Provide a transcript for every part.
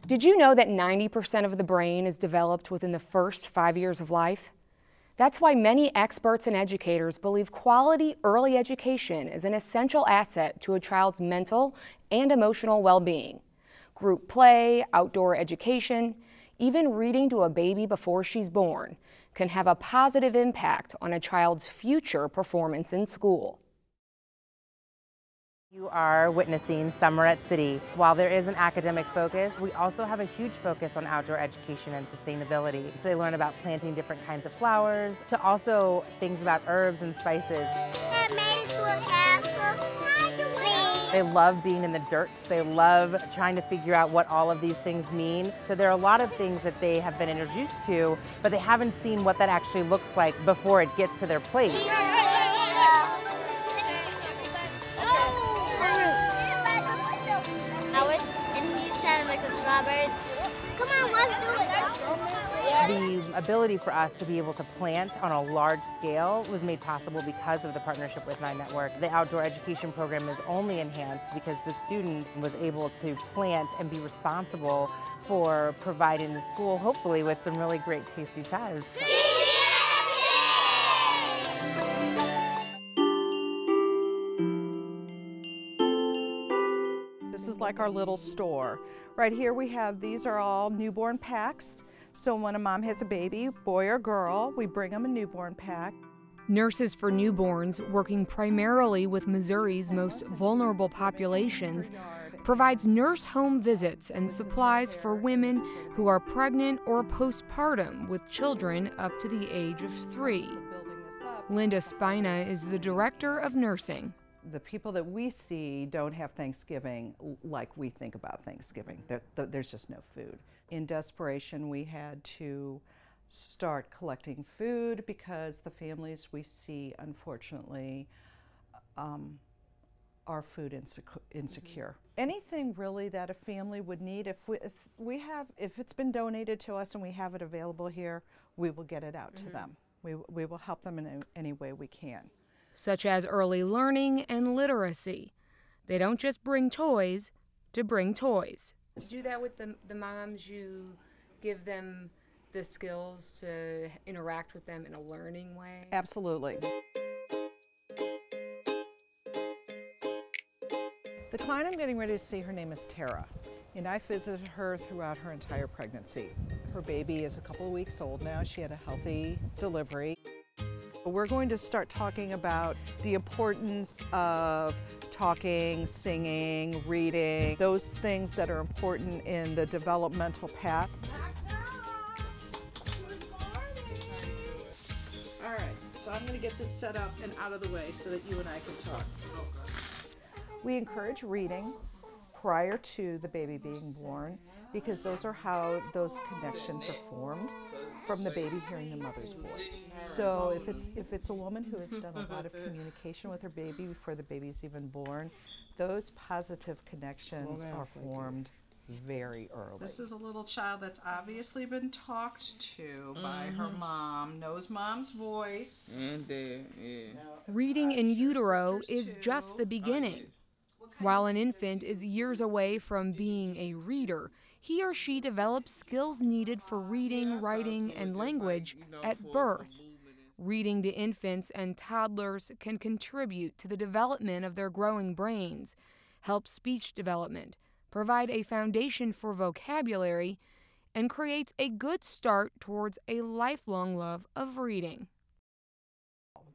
Did you know that 90% of the brain is developed within the first 5 years of life? That's why many experts and educators believe quality early education is an essential asset to a child's mental and emotional well-being. Group play, outdoor education, even reading to a baby before she's born can have a positive impact on a child's future performance in school. You are witnessing Summer at City. While there is an academic focus, we also have a huge focus on outdoor education and sustainability. So they learn about planting different kinds of flowers, to also things about herbs and spices. They love being in the dirt. They love trying to figure out what all of these things mean. So there are a lot of things that they have been introduced to, but they haven't seen what that actually looks like before it gets to their plate. Strawberries. Come on, let's do it. The ability for us to be able to plant on a large scale was made possible because of the partnership with Nine Network. The outdoor education program is only enhanced because the students was able to plant and be responsible for providing the school, hopefully, with some really great tasty chives. This is like our little store. Right here we have, these are all newborn packs. So when a mom has a baby, boy or girl, we bring them a newborn pack. Nurses for Newborns, working primarily with Missouri's most vulnerable populations, provides nurse home visits and supplies for women who are pregnant or postpartum with children up to the age of 3. Linda Spina is the director of nursing. The people that we see don't have Thanksgiving like we think about Thanksgiving. There's just no food. In desperation, we had to start collecting food because the families we see, unfortunately, are food insecure. Anything really that a family would need, if it's been donated to us and we have it available here, we will get it out to them. We will help them in any way we can. Such as early learning and literacy. They don't just bring toys to bring toys. Do that with the moms. You give them the skills to interact with them in a learning way? Absolutely. The client I'm getting ready to see, her name is Tara, and I visited her throughout her entire pregnancy. Her baby is a couple of weeks old now. She had a healthy delivery. We're going to start talking about the importance of talking, singing, reading, those things that are important in the developmental path. All right, so I'm going to get this set up and out of the way so that you and I can talk. We encourage reading prior to the baby being born because those are how those connections are formed from the baby hearing the mother's voice. So if it's a woman who has done a lot of communication with her baby before the baby's even born, those positive connections are formed very early. This is a little child that's obviously been talked to by her mom, knows mom's voice. Reading in utero is just the beginning. While an infant is years away from being a reader, he or she develops skills needed for reading, writing, and language at birth. Reading to infants and toddlers can contribute to the development of their growing brains, help speech development, provide a foundation for vocabulary, and creates a good start towards a lifelong love of reading.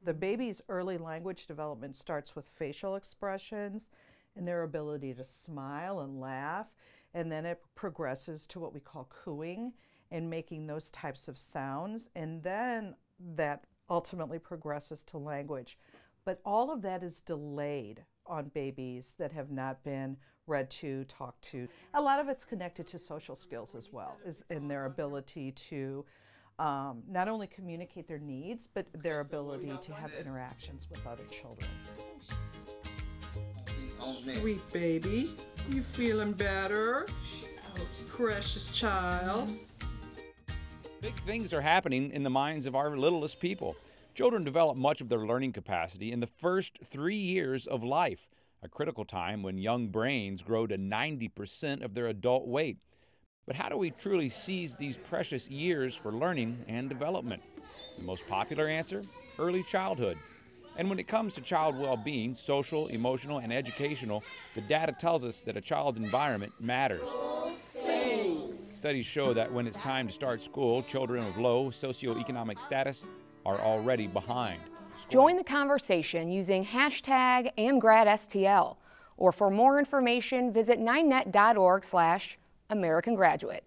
The baby's early language development starts with facial expressions and their ability to smile and laugh, and then it progresses to what we call cooing and making those types of sounds, and then that ultimately progresses to language. But all of that is delayed on babies that have not been read to, talked to. A lot of it's connected to social skills as well, is in their ability to not only communicate their needs, but their ability to have interactions with other children. Sweet baby, you feeling better? Precious child. Big things are happening in the minds of our littlest people. Children develop much of their learning capacity in the first 3 years of life, a critical time when young brains grow to 90% of their adult weight. But how do we truly seize these precious years for learning and development? The most popular answer? Early childhood. And when it comes to child well-being, social, emotional, and educational, the data tells us that a child's environment matters. Studies show that when it's time to start school, children with low socioeconomic status are already behind. Join the conversation using hashtag AmGradSTL, or for more information, visit 9net.org/AmericanGraduate.